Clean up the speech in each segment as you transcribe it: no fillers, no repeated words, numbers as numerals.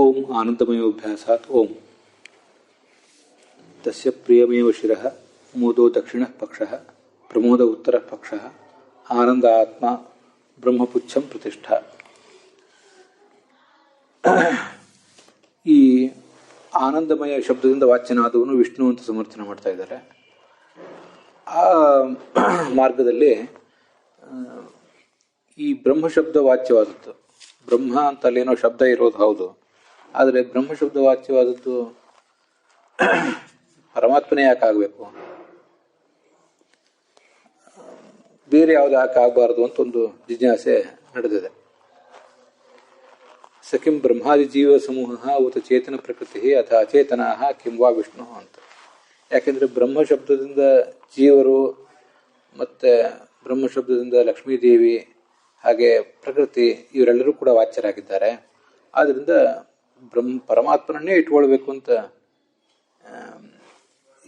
ಓಂ ಆನಂದಮಯೋಭ್ಯಾಸಾತ್ ಓಂ ತಸ್ಯ ಪ್ರಿಯಮೇವ ಶಿರಃ ಮೋದೋ ದಕ್ಷಿಣ ಪಕ್ಷಃ ಪ್ರಮೋದ ಉತ್ತರ ಪಕ್ಷಃ ಆನಂದ ಆತ್ಮ ಬ್ರಹ್ಮಪುಚ್ಛಂ ಪ್ರತಿಷ್ಠಾ. ಈ ಆನಂದಮಯ ಶಬ್ದದಿಂದ ವಾಚ್ಯನಾದವನು ವಿಷ್ಣು ಅಂತ ಸಮರ್ಥನೆ ಮಾಡ್ತಾ ಇದ್ದಾರೆ. ಆ ಮಾರ್ಗದಲ್ಲಿ ಈ ಬ್ರಹ್ಮಶಬ್ದ ವಾಚ್ಯವಾದದ್ದು, ಬ್ರಹ್ಮ ಅಂತ ಅಲ್ಲೇನೋ ಶಬ್ದ ಇರೋದು ಹೌದು, ಆದರೆ ಬ್ರಹ್ಮಶಬ್ದ ವಾಚ್ಯವಾದದ್ದು ಪರಮಾತ್ಮನೇ ಯಾಕೆ ಆಗಬೇಕು, ಬೇರೆ ಯಾವುದು ಯಾಕೆ ಆಗಬಾರ್ದು ಅಂತ ಒಂದು ಜಿಜ್ಞಾಸೆ ನಡೆದಿದೆ. ಸಕಿಂ ಬ್ರಹ್ಮಾದಿ ಜೀವ ಸಮೂಹ ಉತ ಚೇತನ ಪ್ರಕೃತಿ ಅಥ ಅಚೇತನಾ ಕಿಂ ವಾ ವಿಷ್ಣು ಅಂತ. ಯಾಕೆಂದರೆ ಬ್ರಹ್ಮಶಬ್ದದಿಂದ ಜೀವರು ಮತ್ತು ಬ್ರಹ್ಮಶಬ್ದದಿಂದ ಲಕ್ಷ್ಮೀದೇವಿ ಹಾಗೆ ಪ್ರಕೃತಿ ಇವರೆಲ್ಲರೂ ಕೂಡ ವಾಚ್ಯರಾಗಿದ್ದಾರೆ. ಆದ್ದರಿಂದ ಪರಮಾತ್ಮನನ್ನೇ ಇಟ್ಕೊಳ್ಬೇಕು ಅಂತ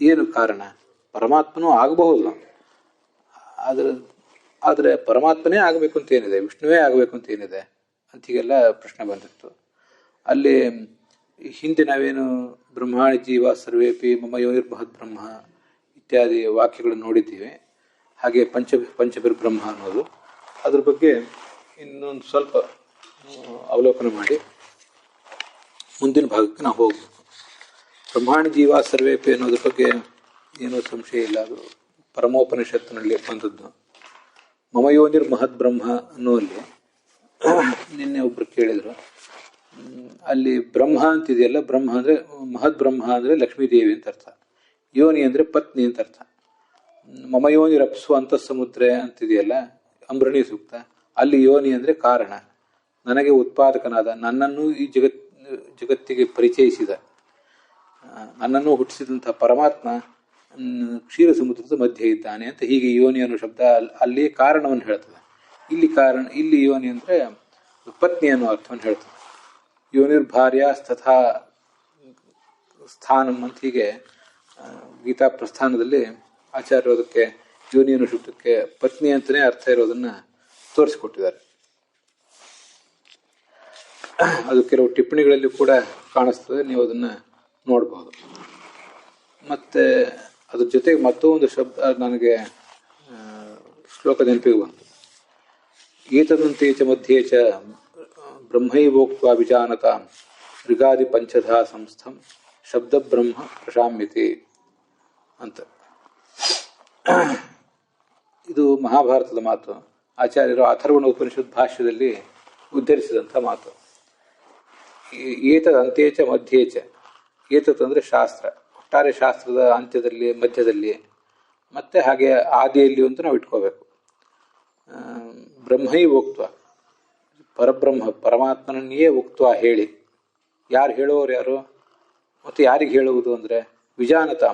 ಏನು ಕಾರಣ? ಪರಮಾತ್ಮನೂ ಆಗಬಹುದು, ಆದರೆ ಪರಮಾತ್ಮನೇ ಆಗಬೇಕು ಅಂತ ಏನಿದೆ, ವಿಷ್ಣುವೇ ಆಗಬೇಕು ಅಂತ ಏನಿದೆ ಅಂತ ಹೀಗೆಲ್ಲ ಪ್ರಶ್ನೆ ಬಂದಿತ್ತು. ಅಲ್ಲಿ ಹಿಂದೆ ನಾವೇನು ಬ್ರಹ್ಮಾಣಿ ಜೀವ ಸರ್ವೇಪಿ ಮಮ ಯೋನಿರ್ಮಹದ್ ಬ್ರಹ್ಮ ಇತ್ಯಾದಿ ವಾಕ್ಯಗಳನ್ನು ನೋಡಿದ್ದೀವಿ. ಹಾಗೆ ಪಂಚಭಿರ್ಬ್ರಹ್ಮ ಅನ್ನೋದು, ಅದ್ರ ಬಗ್ಗೆ ಇನ್ನೊಂದು ಸ್ವಲ್ಪ ಅವಲೋಕನ ಮಾಡಿ ಮುಂದಿನ ಭಾಗಕ್ಕೆ ನಾವು ಹೋಗ್ಬೇಕು. ಬ್ರಹ್ಮಾಣಿ ಜೀವ ಸರ್ವೇಪಿ ಅನ್ನೋದ್ರ ಬಗ್ಗೆ ಏನೂ ಸಂಶಯ ಇಲ್ಲ, ಅದು ಪರಮೋಪನಿಷತ್ತಿನಲ್ಲಿ ಬಂದದ್ದು. ಮಮ ಯೋನಿರ್ಮಹದ್ ಬ್ರಹ್ಮ ಅನ್ನುವಲ್ಲಿ ನಿನ್ನೆ ಒಬ್ರು ಕೇಳಿದ್ರು, ಅಲ್ಲಿ ಬ್ರಹ್ಮ ಅಂತಿದೆಯಲ್ಲ, ಬ್ರಹ್ಮ ಅಂದರೆ ಮಹದ್ ಬ್ರಹ್ಮ ಅಂದರೆ ಲಕ್ಷ್ಮೀದೇವಿ ಅಂತ ಅರ್ಥ, ಯೋನಿ ಅಂದರೆ ಪತ್ನಿ ಅಂತ ಅರ್ಥ. ಮಮ ಯೋನಿ ರಪ್ಸು ಅಂತ ಸಮುದ್ರ ಅಂತಿದೆಯಲ್ಲ ಅಂಬರಣಿ ಸೂಕ್ತ, ಅಲ್ಲಿ ಯೋನಿ ಅಂದರೆ ಕಾರಣ, ನನಗೆ ಉತ್ಪಾದಕನಾದ, ನನ್ನನ್ನು ಈ ಜಗತ್ತಿಗೆ ಪರಿಚಯಿಸಿದ, ನನ್ನನ್ನು ಹುಟ್ಟಿಸಿದಂಥ ಪರಮಾತ್ಮ ಕ್ಷೀರ ಸಮುದ್ರದ ಮಧ್ಯೆ ಇದ್ದಾನೆ ಅಂತ. ಹೀಗೆ ಯೋನಿ ಅನ್ನೋ ಶಬ್ದ ಅಲ್ಲಿ ಕಾರಣವನ್ನು ಹೇಳ್ತದೆ. ಇಲ್ಲಿ ಯೋನಿ ಅಂದರೆ ಪತ್ನಿ ಅನ್ನೋ ಅರ್ಥವನ್ನು ಹೇಳ್ತದೆ. ಯೋನಿರ್ಭಾರ್ಯ ತಥಾ ಸ್ಥಾನಂ ಅಂತ ಹೀಗೆ ಗೀತಾ ಪ್ರಸ್ಥಾನದಲ್ಲಿ ಆಚಾರ್ಯರು ಅದಕ್ಕೆ ಯೋನಿ ಅನ್ನೋ ಶಬ್ದಕ್ಕೆ ಪತ್ನಿ ಅಂತಲೇ ಅರ್ಥ ಇರೋದನ್ನು ತೋರಿಸಿಕೊಟ್ಟಿದ್ದಾರೆ. ಅದು ಕೆಲವು ಟಿಪ್ಪಣಿಗಳಲ್ಲಿ ಕೂಡ ಕಾಣಿಸ್ತದೆ, ನೀವು ಅದನ್ನು ನೋಡಬಹುದು. ಮತ್ತು ಅದ್ರ ಜೊತೆಗೆ ಮತ್ತೊಂದು ಶಬ್ದ ನನಗೆ ಶ್ಲೋಕ ನೆನಪಿಗೆ ಬಂತು. ಏತದಂತೆ ಚ ಮಧ್ಯೆ ಚ ಬ್ರಹ್ಮೈವೋಕ್ತ್ವಾ ವಿಜಾನತ ಋಗಾದಿ ಪಂಚಧಾ ಸಂಸ್ಥಂ ಶಬ್ದ ಬ್ರಹ್ಮ ಪ್ರಶಾಮ್ಯತೆ ಅಂತ. ಇದು ಮಹಾಭಾರತದ ಮಾತು, ಆಚಾರ್ಯರು ಅಥರ್ವಣ ಉಪನಿಷತ್ ಭಾಷ್ಯದಲ್ಲಿ ಉದ್ಧರಿಸಿದಂಥ ಮಾತು. ಏತದ್ ಅಂತ್ಯೇಚ ಮಧ್ಯೇಚ, ಏತತ್ ಅಂದರೆ ಶಾಸ್ತ್ರ, ಒಟ್ಟಾರೆ ಶಾಸ್ತ್ರದ ಅಂತ್ಯದಲ್ಲಿ ಮಧ್ಯದಲ್ಲಿ ಮತ್ತೆ ಹಾಗೆ ಆದಿಯಲ್ಲಿ ಅಂತ ನಾವು ಇಟ್ಕೋಬೇಕು. ಬ್ರಹ್ಮೈ ಉಕ್ತ್ವ, ಪರಬ್ರಹ್ಮ ಪರಮಾತ್ಮನನ್ನೇ ಉಕ್ತ್ವ ಹೇಳಿ, ಯಾರು ಹೇಳೋರು ಯಾರು ಮತ್ತು ಯಾರಿಗೆ ಹೇಳುವುದು ಅಂದರೆ ವಿಜಾನತ,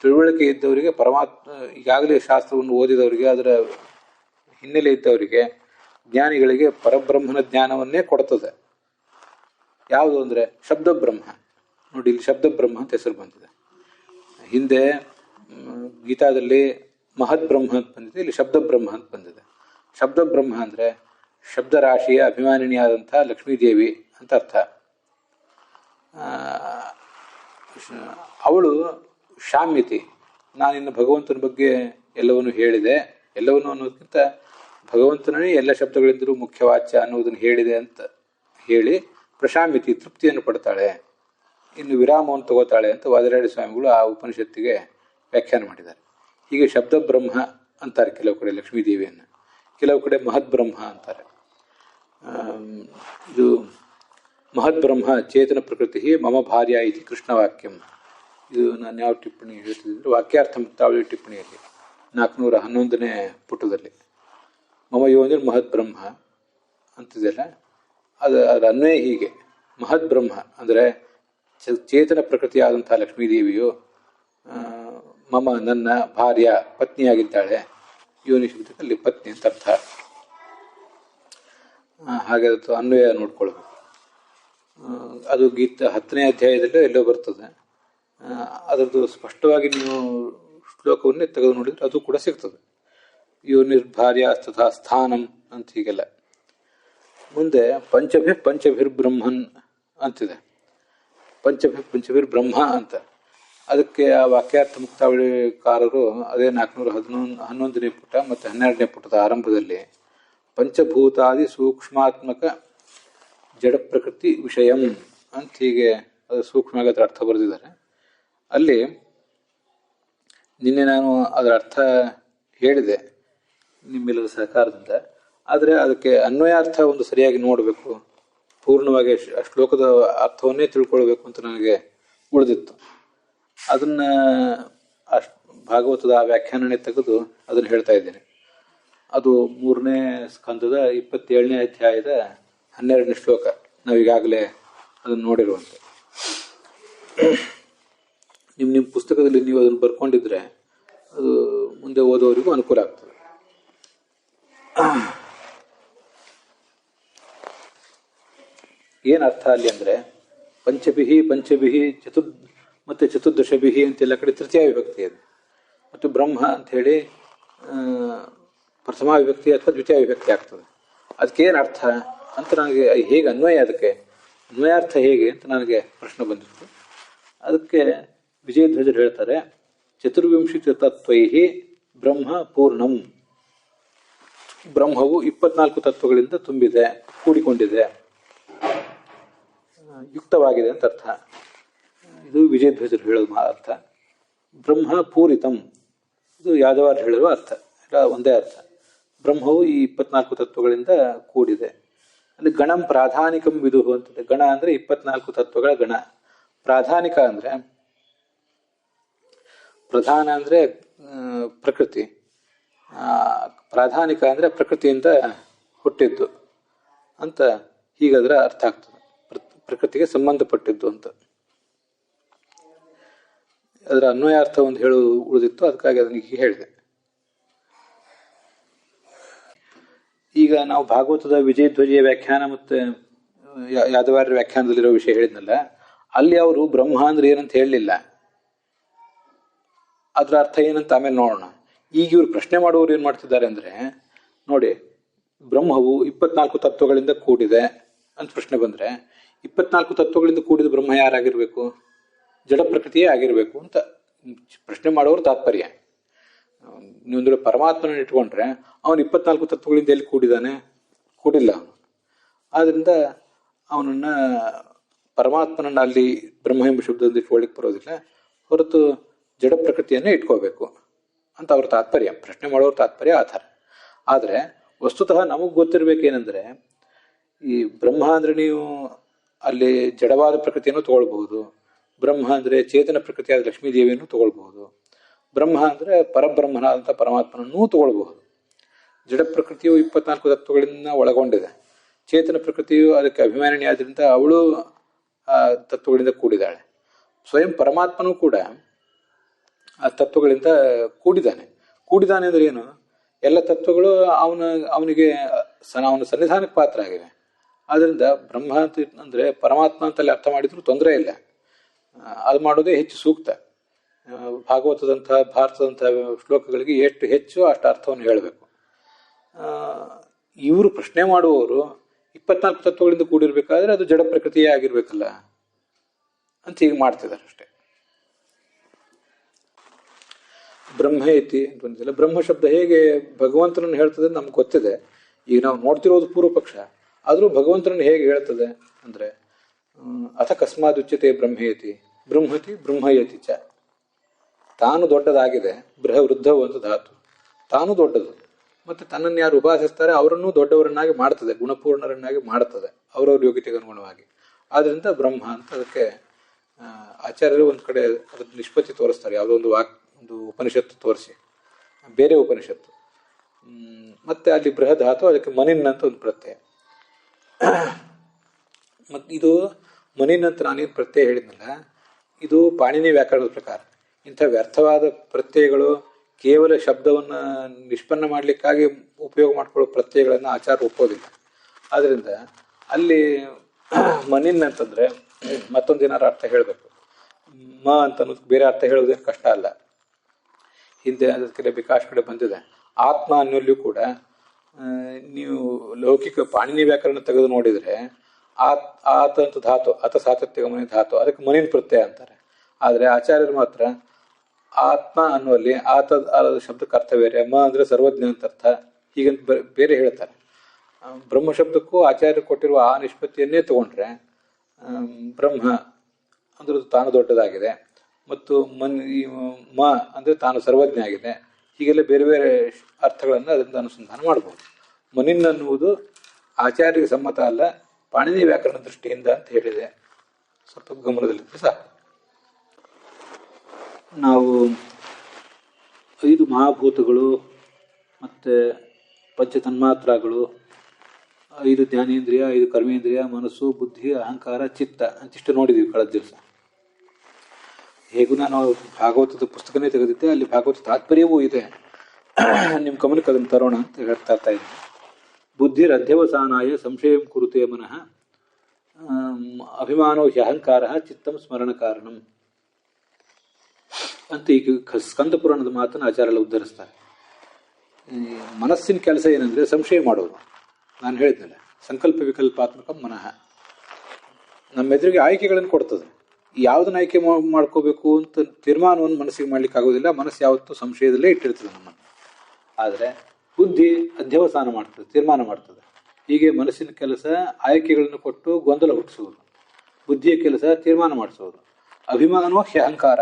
ತಿಳುವಳಿಕೆ ಇದ್ದವರಿಗೆ, ಪರಮಾತ್ಮ ಈಗಾಗಲೇ ಶಾಸ್ತ್ರವನ್ನು ಓದಿದವರಿಗೆ, ಅದರ ಹಿನ್ನೆಲೆ ಇದ್ದವರಿಗೆ, ಜ್ಞಾನಿಗಳಿಗೆ ಪರಬ್ರಹ್ಮನ ಜ್ಞಾನವನ್ನೇ ಕೊಡ್ತದೆ. ಯಾವುದು ಅಂದರೆ ಶಬ್ದ ಬ್ರಹ್ಮ. ನೋಡಿ, ಇಲ್ಲಿ ಶಬ್ದ ಬ್ರಹ್ಮ ಅಂತ ಹೆಸರು ಬಂದಿದೆ. ಹಿಂದೆ ಗೀತಾದಲ್ಲಿ ಮಹದ್ ಬ್ರಹ್ಮ ಅಂತ ಬಂದಿದೆ, ಇಲ್ಲಿ ಶಬ್ದ ಬ್ರಹ್ಮ ಅಂತ ಬಂದಿದೆ. ಶಬ್ದ ಬ್ರಹ್ಮ ಅಂದರೆ ಶಬ್ದರಾಶಿಯ ಅಭಿಮಾನಿನಿಯಾದಂಥ ಲಕ್ಷ್ಮೀದೇವಿ ಅಂತ ಅರ್ಥ. ಅವಳು ಶಾಮ್ಯತಿ, ನಾನಿನ್ನು ಭಗವಂತನ ಬಗ್ಗೆ ಎಲ್ಲವನ್ನು ಹೇಳಿದೆ, ಎಲ್ಲವನ್ನು ಅನ್ನೋದಕ್ಕಿಂತ ಭಗವಂತನೇ ಎಲ್ಲ ಶಬ್ದಗಳಿಂದಲೂ ಮುಖ್ಯವಾಚ್ಯ ಅನ್ನೋದನ್ನು ಹೇಳಿದೆ ಅಂತ ಹೇಳಿ ಪ್ರಶಾಮ್ಯತಿ, ತೃಪ್ತಿಯನ್ನು ಪಡ್ತಾಳೆ, ಇನ್ನು ವಿರಾಮವನ್ನು ತಗೋತಾಳೆ ಅಂತ ವಾದಿರಾಜ ಸ್ವಾಮಿಗಳು ಆ ಉಪನಿಷತ್ತಿಗೆ ವ್ಯಾಖ್ಯಾನ ಮಾಡಿದ್ದಾರೆ. ಹೀಗೆ ಶಬ್ದ ಬ್ರಹ್ಮ ಅಂತಾರೆ ಕೆಲವು ಕಡೆ ಲಕ್ಷ್ಮೀದೇವಿಯನ್ನು, ಕೆಲವು ಕಡೆ ಮಹದ್ ಬ್ರಹ್ಮ ಅಂತಾರೆ. ಇದು ಮಹದ್ ಬ್ರಹ್ಮ ಚೇತನ ಪ್ರಕೃತಿ ಮಮ ಭಾರ್ಯ ಇತಿ ಕೃಷ್ಣವಾಕ್ಯಂ. ಇದು ನಾನು ಯಾವ ಟಿಪ್ಪಣಿ ಹೇಳ್ತಿದ್ದರೆ ವಾಕ್ಯಾರ್ಥ ಮುಕ್ತಾವಳಿ ಟಿಪ್ಪಣಿಯಲ್ಲಿ 411ನೇ ಪುಟದಲ್ಲಿ ಮಮ ಯೋನಿರ್ ಮಹದ್ ಬ್ರಹ್ಮ ಅಂತಿದೆಯಲ್ಲ, ಅದರ ಅನ್ವಯ ಹೀಗೆ, ಮಹದ್ ಬ್ರಹ್ಮ ಅಂದರೆ ಚೇತನ ಪ್ರಕೃತಿಯಾದಂಥ ಲಕ್ಷ್ಮೀದೇವಿಯು ಮಮ ನನ್ನ ಭಾರ್ಯ ಪತ್ನಿಯಾಗಿದ್ದಾಳೆ, ಯೋನಿ ಶಬ್ದದಲ್ಲಿ ಪತ್ನಿ ಅಂತ ಅರ್ಥ. ಹಾಗೆ ಅದು ಅನ್ವಯ ನೋಡ್ಕೊಳ್ಬೇಕು. ಅದು ಗೀತ 10ನೇ ಅಧ್ಯಾಯದಲ್ಲೇ ಎಲ್ಲೋ ಬರ್ತದೆ. ಅದರದ್ದು ಸ್ಪಷ್ಟವಾಗಿ ನೀವು ಶ್ಲೋಕವನ್ನೇ ತೆಗೆದು ನೋಡಿದರೆ ಅದು ಕೂಡ ಸಿಗ್ತದೆ. ಯೋನಿರ್ಭಾರ್ಯ ತಥಾ ಸ್ಥಾನಂ ಅಂತ ಹೀಗೆಲ್ಲ. ಮುಂದೆ ಪಂಚಭಿರ್ಬ್ರಹ್ಮನ್ ಅಂತಿದೆ. ಪಂಚಭಿರ್ ಬ್ರಹ್ಮ ಅಂತ. ಅದಕ್ಕೆ ಆ ವಾಕ್ಯಾರ್ಥ ಮುಕ್ತಾವಳಿಕಾರರು ಅದೇ 411ನೇ ಪುಟ ಮತ್ತು 12ನೇ ಪುಟದ ಆರಂಭದಲ್ಲಿ ಪಂಚಭೂತಾದಿ ಸೂಕ್ಷ್ಮಾತ್ಮಕ ಜಡ ಪ್ರಕೃತಿ ವಿಷಯಂ ಅಂತ ಹೀಗೆ ಅದು ಸೂಕ್ಷ್ಮವಾಗಿ ಅದರ ಅರ್ಥ ಬರೆದಿದ್ದಾರೆ. ಅಲ್ಲಿ ನಿನ್ನೆ ನಾನು ಅದರ ಅರ್ಥ ಹೇಳಿದೆ ನಿಮ್ಮೆಲ್ಲರ ಸಹಕಾರದಿಂದ. ಆದರೆ ಅದಕ್ಕೆ ಅನ್ವಯಾರ್ಥ ಒಂದು ಸರಿಯಾಗಿ ನೋಡಬೇಕು, ಪೂರ್ಣವಾಗಿ ಆ ಶ್ಲೋಕದ ಅರ್ಥವನ್ನೇ ತಿಳ್ಕೊಳ್ಬೇಕು ಅಂತ ನನಗೆ ಉಳಿದಿತ್ತು. ಅದನ್ನ ಭಾಗವತದ ವ್ಯಾಖ್ಯಾನನೇ ತೆಗೆದು ಅದನ್ನು ಹೇಳ್ತಾ ಇದ್ದೇನೆ. ಅದು 3ನೇ ಸ್ಕಂದದ 27ನೇ ಅಧ್ಯಾಯದ 12ನೇ ಶ್ಲೋಕ. ನಾವೀಗಾಗಲೇ ಅದನ್ನು ನೋಡಿರುವಂತೆ. ನಿಮ್ಮ ಪುಸ್ತಕದಲ್ಲಿ ನೀವು ಅದನ್ನು ಬರ್ಕೊಂಡಿದ್ರೆ ಅದು ಮುಂದೆ ಓದೋರಿಗೂ ಅನುಕೂಲ ಆಗ್ತದೆ. ಏನು ಅರ್ಥ ಅಲ್ಲಿ ಅಂದರೆ ಪಂಚಭಿಹಿ ಮತ್ತು ಚತುರ್ದಶಭಿಹಿ ಅಂತೆಲ್ಲ ಕಡೆ ತೃತೀಯ ವಿಭಕ್ತಿ ಅದು, ಮತ್ತು ಬ್ರಹ್ಮ ಅಂಥೇಳಿ ಪ್ರಥಮ ವಿಭಕ್ತಿ ಅಥವಾ ದ್ವಿತೀಯ ವಿಭಕ್ತಿ ಆಗ್ತದೆ. ಅದಕ್ಕೇನು ಅರ್ಥ ಅಂತ ನನಗೆ ಹೇಗೆ ಅನ್ವಯ, ಅದಕ್ಕೆ ಅನ್ವಯಾರ್ಥ ಹೇಗೆ ಅಂತ ನನಗೆ ಪ್ರಶ್ನೆ ಬಂದಿತ್ತು. ಅದಕ್ಕೆ ವಿಜಯಧ್ವಜರು ಹೇಳ್ತಾರೆ, ಚತುರ್ವಿಂಶತಿ ತತ್ವೈಹಿ ಬ್ರಹ್ಮ ಪೂರ್ಣಂ. ಬ್ರಹ್ಮವು 24 ತತ್ವಗಳಿಂದ ತುಂಬಿದೆ, ಕೂಡಿಕೊಂಡಿದೆ, ಯುಕ್ತವಾಗಿದೆ ಅಂತ ಅರ್ಥ. ಇದು ವಿಜಯಧ್ವಜರು ಹೇಳೋದು ಅರ್ಥ. ಬ್ರಹ್ಮ ಪೂರಿತಂ, ಇದು ಯಾದವಾರ್ ಹೇಳಿರುವ ಅರ್ಥ, ಎಲ್ಲ ಒಂದೇ ಅರ್ಥ. ಬ್ರಹ್ಮವು ಈ 24 ತತ್ವಗಳಿಂದ ಕೂಡಿದೆ. ಅಲ್ಲಿ ಗಣಂ ಪ್ರಾಧಾನಿಕಂ ವಿದುಹು ಅಂತದೆ. ಗಣ ಅಂದರೆ 24 ತತ್ವಗಳ ಗಣ. ಪ್ರಾಧಾನಿಕ ಅಂದರೆ, ಪ್ರಧಾನ ಅಂದರೆ ಪ್ರಕೃತಿ, ಪ್ರಾಧಾನಿಕ ಅಂದರೆ ಪ್ರಕೃತಿಯಿಂದ ಹುಟ್ಟಿದ್ದು ಅಂತ ಹೀಗಾದ್ರೆ ಅರ್ಥ ಆಗ್ತದೆ. ಪ್ರಕೃತಿಗೆ ಸಂಬಂಧಪಟ್ಟಿದ್ದು ಅಂತ. ಅದರ ಅನ್ವಯಾರ್ಥ ಒಂದು ಹೇಳು ಉಳಿದಿತ್ತು, ಅದಕ್ಕಾಗಿ ಅದನ್ನ ಈಗ ಹೇಳಿದೆ. ಈಗ ನಾವು ಭಾಗವತದ ವಿಜಯಧ್ವಜಿಯ ವ್ಯಾಖ್ಯಾನ ಮತ್ತು ಯಾದವಾರ್ಯ ವ್ಯಾಖ್ಯಾನದಲ್ಲಿರೋ ವಿಷಯ ಹೇಳಿದ್ನಲ್ಲ, ಅಲ್ಲಿ ಅವರು ಬ್ರಹ್ಮ ಅಂದ್ರೆ ಏನಂತ ಹೇಳಲಿಲ್ಲ. ಅದರ ಅರ್ಥ ಏನಂತ ಆಮೇಲೆ ನೋಡೋಣ. ಈಗ ಇವರು ಪ್ರಶ್ನೆ ಮಾಡುವವರು ಏನು ಮಾಡ್ತಿದ್ದಾರೆ ಅಂದರೆ, ನೋಡಿ, ಬ್ರಹ್ಮವು 24 ತತ್ವಗಳಿಂದ ಕೂಡಿದೆ ಅಂತ ಪ್ರಶ್ನೆ ಬಂದರೆ, 24 ತತ್ವಗಳಿಂದ ಕೂಡಿದ ಬ್ರಹ್ಮ ಯಾರಾಗಿರ್ಬೇಕು? ಜಡ ಪ್ರಕೃತಿಯೇ ಆಗಿರಬೇಕು ಅಂತ ಪ್ರಶ್ನೆ ಮಾಡೋರು ತಾತ್ಪರ್ಯ. ನೀವೊಂದು ಪರಮಾತ್ಮನ ಇಟ್ಕೊಂಡ್ರೆ ಅವನು 24 ತತ್ವಗಳಿಂದ ಎಲ್ಲಿ ಕೂಡಿದಾನೆ? ಕೂಡಿಲ್ಲ ಅವನು. ಆದ್ರಿಂದ ಅವನನ್ನ ಪರಮಾತ್ಮನನ್ನ ಅಲ್ಲಿ ಬ್ರಹ್ಮ ಎಂಬ ಶಬ್ದದಿಂದ ಇಟ್ಕೊಳ್ಳಿಕ್ಕೆ ಬರೋದಿಲ್ಲ, ಹೊರತು ಜಡ ಪ್ರಕೃತಿಯನ್ನೇ ಇಟ್ಕೋಬೇಕು ಅಂತ ಅವ್ರ ತಾತ್ಪರ್ಯ. ಪ್ರಶ್ನೆ ಮಾಡೋರ ತಾತ್ಪರ್ಯ ಆ ಥರ. ಆದರೆ ವಸ್ತುತಃ ನಮಗೆ ಗೊತ್ತಿರಬೇಕೇನೆಂದರೆ, ಈ ಬ್ರಹ್ಮ ಅಂದರೆ ನೀವು ಅಲ್ಲಿ ಜಡವಾದ ಪ್ರಕೃತಿಯನ್ನು ತಗೊಳ್ಬಹುದು, ಬ್ರಹ್ಮ ಅಂದರೆ ಚೇತನ ಪ್ರಕೃತಿಯಾದ ಲಕ್ಷ್ಮೀದೇವಿಯನ್ನು ತಗೊಳ್ಬಹುದು, ಬ್ರಹ್ಮ ಅಂದರೆ ಪರಬ್ರಹ್ಮನಾದಂಥ ಪರಮಾತ್ಮನನ್ನೂ ತಗೊಳ್ಬಹುದು. ಜಡ ಪ್ರಕೃತಿಯು 24 ತತ್ವಗಳಿಂದ ಒಳಗೊಂಡಿದೆ. ಚೇತನ ಪ್ರಕೃತಿಯು ಅದಕ್ಕೆ ಅಭಿಮಾನಿಯಾದ್ರಿಂದ ಅವಳು ಆ ತತ್ವಗಳಿಂದ ಕೂಡಿದಾಳೆ. ಸ್ವಯಂ ಪರಮಾತ್ಮನೂ ಕೂಡ ಆ ತತ್ವಗಳಿಂದ ಕೂಡಿದಾನೆ ಅಂದ್ರೆ ಏನು? ಎಲ್ಲ ತತ್ವಗಳು ಅವನಿಗೆ ಅವನ ಸನ್ನಿಧಾನಕ್ಕೆ ಪಾತ್ರ ಆಗಿವೆ. ಆದ್ರಿಂದ ಬ್ರಹ್ಮ ಅಂತ ಅಂದ್ರೆ ಪರಮಾತ್ಮ ಅಂತಲ್ಲಿ ಅರ್ಥ ಮಾಡಿದ್ರು ತೊಂದರೆ ಇಲ್ಲ. ಅದು ಮಾಡೋದೇ ಹೆಚ್ಚು ಸೂಕ್ತ. ಭಾಗವತದಂತಹ ಭಾರತದಂತಹ ಶ್ಲೋಕಗಳಿಗೆ ಎಷ್ಟು ಹೆಚ್ಚು ಅಷ್ಟು ಅರ್ಥವನ್ನು ಹೇಳಬೇಕು. ಇವರು ಪ್ರಶ್ನೆ ಮಾಡುವವರು 24 ತತ್ವಗಳಿಂದ ಕೂಡಿರ್ಬೇಕಾದ್ರೆ ಅದು ಜಡ ಪ್ರಕೃತಿಯೇ ಆಗಿರ್ಬೇಕಲ್ಲ ಅಂತ ಹೀಗೆ ಮಾಡ್ತಿದ್ದಾರೆ ಅಷ್ಟೇ. ಬ್ರಹ್ಮ ಐತಿ ಅಂತ ಬಂದಿಲ್ಲ. ಬ್ರಹ್ಮ ಶಬ್ದ ಹೇಗೆ ಭಗವಂತನನ್ನು ಹೇಳ್ತದೆ ನಮ್ಗೆ ಗೊತ್ತಿದೆ. ಈಗ ನಾವು ನೋಡ್ತಿರೋದು ಪೂರ್ವ ಪಕ್ಷ, ಆದರೂ ಭಗವಂತನನ್ನು ಹೇಗೆ ಹೇಳ್ತದೆ ಅಂದ್ರೆ, ಅಥ ಕಸ್ಮಾದ್ ಉಚ್ಯತೆ ಬ್ರಹ್ಮೇತಿ ಬ್ರಹ್ಮತಿ ಬ್ರಹ್ಮಯತಿ ಚ. ತಾನು ದೊಡ್ಡದಾಗಿದೆ, ವೃದ್ಧವು ಅಂತ ಧಾತು, ತಾನು ದೊಡ್ಡದು, ಮತ್ತೆ ತನ್ನನ್ನು ಯಾರು ಉಪಾಸಿಸ್ತಾರೆ ಅವರನ್ನೂ ದೊಡ್ಡವರನ್ನಾಗಿ ಮಾಡ್ತದೆ, ಗುಣಪೂರ್ಣರನ್ನಾಗಿ ಮಾಡ್ತದೆ ಅವರವ್ರ ಯೋಗ್ಯತೆಗೆ ಅನುಗುಣವಾಗಿ. ಆದ್ರಿಂದ ಬ್ರಹ್ಮ ಅಂತ ಅದಕ್ಕೆ ಆಚಾರ್ಯರು ಒಂದು ಕಡೆ ಅದ್ರ ನಿಷ್ಪತ್ತಿ ತೋರಿಸ್ತಾರೆ. ಯಾವುದೋ ಒಂದು ಉಪನಿಷತ್ತು ತೋರಿಸಿ, ಬೇರೆ ಉಪನಿಷತ್ತು. ಮತ್ತೆ ಅಲ್ಲಿ ಬೃಹಧಾತು, ಅದಕ್ಕೆ ಮನಿನ್ ಅಂತ ಒಂದು ಪ್ರತ್ಯಯ. ಮತ್ತು ಇದು ಮನಿನ್ ಅಂತ ನಾನೇನು ಪ್ರತ್ಯಯ ಹೇಳಿದ್ನಲ್ಲ, ಇದು ಪಾಣಿನಿ ವ್ಯಾಕರಣದ ಪ್ರಕಾರ ಇಂಥ ವ್ಯರ್ಥವಾದ ಪ್ರತ್ಯಯಗಳು, ಕೇವಲ ಶಬ್ದವನ್ನು ನಿಷ್ಪನ್ನ ಮಾಡಲಿಕ್ಕಾಗಿ ಉಪಯೋಗ ಮಾಡ್ಕೊಳ್ಳೋ ಪ್ರತ್ಯಯಗಳನ್ನು ಆಚಾರ ಒಪ್ಪೋದಿಲ್ಲ. ಆದ್ರಿಂದ ಅಲ್ಲಿ ಮನಿನ್ ಅಂತಂದ್ರೆ ಮತ್ತೊಂದೇನಾರು ಅರ್ಥ ಹೇಳಬೇಕು. ಮ ಅಂತ ಅನ್ನೋದಕ್ಕೆ ಬೇರೆ ಅರ್ಥ ಹೇಳೋದೇನು ಕಷ್ಟ ಅಲ್ಲ. ಹಿಂದೆ ಅದಕ್ಕೆ ವಿಕಾಸ್ ಕಡೆ ಬಂದಿದೆ. ಆತ್ಮ ಅನ್ನೋಲ್ಲಿಯೂ ಕೂಡ ನೀವು ಲೌಕಿಕ ಪಾಣಿನಿ ವ್ಯಾಕರಣ ತೆಗೆದು ನೋಡಿದರೆ ಆತ ಅಂತ ಧಾತು, ಅತ ಸಾತತ್ಯ ಗಮನ ಧಾತು, ಅದಕ್ಕೆ ಮನಿನ್ ಪ್ರತ್ಯಯ ಅಂತಾರೆ. ಆದರೆ ಆಚಾರ್ಯರು ಮಾತ್ರ ಆತ್ಮ ಅನ್ನುವಲ್ಲಿ ಆತ ಶಬ್ದಕ್ಕೆ ಅರ್ಥ ಬೇರೆ, ಮ ಅಂದರೆ ಸರ್ವಜ್ಞ ಅಂತ ಅರ್ಥ, ಹೀಗಂತ ಬೇರೆ ಹೇಳ್ತಾರೆ. ಬ್ರಹ್ಮ ಶಬ್ದಕ್ಕೂ ಆಚಾರ್ಯರು ಕೊಟ್ಟಿರುವ ಆ ನಿಷ್ಪತ್ತಿಯನ್ನೇ ತಗೊಂಡ್ರೆ ಬ್ರಹ್ಮ ಅಂದ್ರೆ ತಾನು ದೊಡ್ಡದಾಗಿದೆ, ಮತ್ತು ಮ ಅಂದರೆ ತಾನು ಸರ್ವಜ್ಞ ಆಗಿದೆ. ಹೀಗೆಲ್ಲ ಬೇರೆ ಬೇರೆ ಅರ್ಥಗಳನ್ನು ಅದರಿಂದ ಅನುಸಂಧಾನ ಮಾಡಬಹುದು. ಮನಿನ್ ಅನ್ನುವುದು ಆಚಾರ್ಯರಿಗೆ ಸಮ್ಮತ ಅಲ್ಲ, ಪಾಣಿನಿ ವ್ಯಾಕರಣ ದೃಷ್ಟಿಯಿಂದ ಅಂತ ಹೇಳಿದೆ. ಸ್ವಲ್ಪ ಗಮನದಲ್ಲಿದ್ದರೆ ಸಾಕು. ನಾವು 5 ಮಹಾಭೂತಗಳು ಮತ್ತು ಪಂಚತನ್ಮಾತ್ರಗಳು, 5 ಜ್ಞಾನೇಂದ್ರಿಯ, 5 ಕರ್ಮೇಂದ್ರಿಯ, ಮನಸ್ಸು, ಬುದ್ಧಿ, ಅಹಂಕಾರ, ಚಿತ್ತ ಅಂತಿಷ್ಟು ನೋಡಿದ್ದೀವಿ ಕಳೆದ ದಿವಸ. ಹೇಗೂ ನಾನು ಭಾಗವತದ ಪುಸ್ತಕನೇ ತೆಗೆದಿದ್ದೆ, ಅಲ್ಲಿ ಭಾಗವತ ತಾತ್ಪರ್ಯವೂ ಇದೆ, ನಿಮ್ಮ ಗಮನಕ್ಕೆ ಅದನ್ನು ತರೋಣ ಅಂತ ಹೇಳ್ತಾ ಇದ್ದೀನಿ. ಬುದ್ಧಿರ್ ಅಧ್ಯವಸಾನಾಯ ಸಂಶಯಂ ಕುರುತೆ ಮನಃ ಅಭಿಮಾನೋ ಹ್ಯಹಂಕಾರ ಚಿತ್ತಂ ಸ್ಮರಣ ಕಾರಣಂ ಅಂತ ಈಗ ಸ್ಕಂದ ಪುರಾಣದ ಮಾತನ್ನು ಆಚಾರ್ಯಲ್ಲ ಉದ್ಧರಿಸ್ತಾರೆ. ಮನಸ್ಸಿನ ಕೆಲಸ ಏನಂದ್ರೆ ಸಂಶಯ ಮಾಡೋದು. ನಾನು ಹೇಳಿದ್ನಲ್ಲ, ಸಂಕಲ್ಪ ವಿಕಲ್ಪಾತ್ಮಕ ಮನಃ ನಮ್ಮ ಎದುರಿಗೆ ಆಯ್ಕೆಗಳನ್ನು ಕೊಡ್ತದೆ. ಯಾವುದನ್ನ ಆಯ್ಕೆ ಮಾಡ್ಕೋಬೇಕು ಅಂತ ತೀರ್ಮಾನವನ್ನು ಮನಸ್ಸಿಗೆ ಮಾಡ್ಲಿಕ್ಕೆ ಆಗೋದಿಲ್ಲ. ಮನಸ್ಸು ಯಾವತ್ತೂ ಸಂಶಯದಲ್ಲೇ ಇಟ್ಟಿರ್ತದೆ ನಮ್ಮನ್ನು. ಆದರೆ ಬುದ್ಧಿ ಅಧ್ಯವಸಾನ ಮಾಡ್ತದೆ, ತೀರ್ಮಾನ ಮಾಡ್ತದೆ. ಹೀಗೆ ಮನಸ್ಸಿನ ಕೆಲಸ ಆಯ್ಕೆಗಳನ್ನು ಕೊಟ್ಟು ಗೊಂದಲ ಹುಟ್ಟಿಸುವುದು, ಬುದ್ಧಿಯ ಕೆಲಸ ತೀರ್ಮಾನ ಮಾಡಿಸುವುದು. ಅಭಿಮಾನೋ ಹ್ಯಹಂಕಾರ,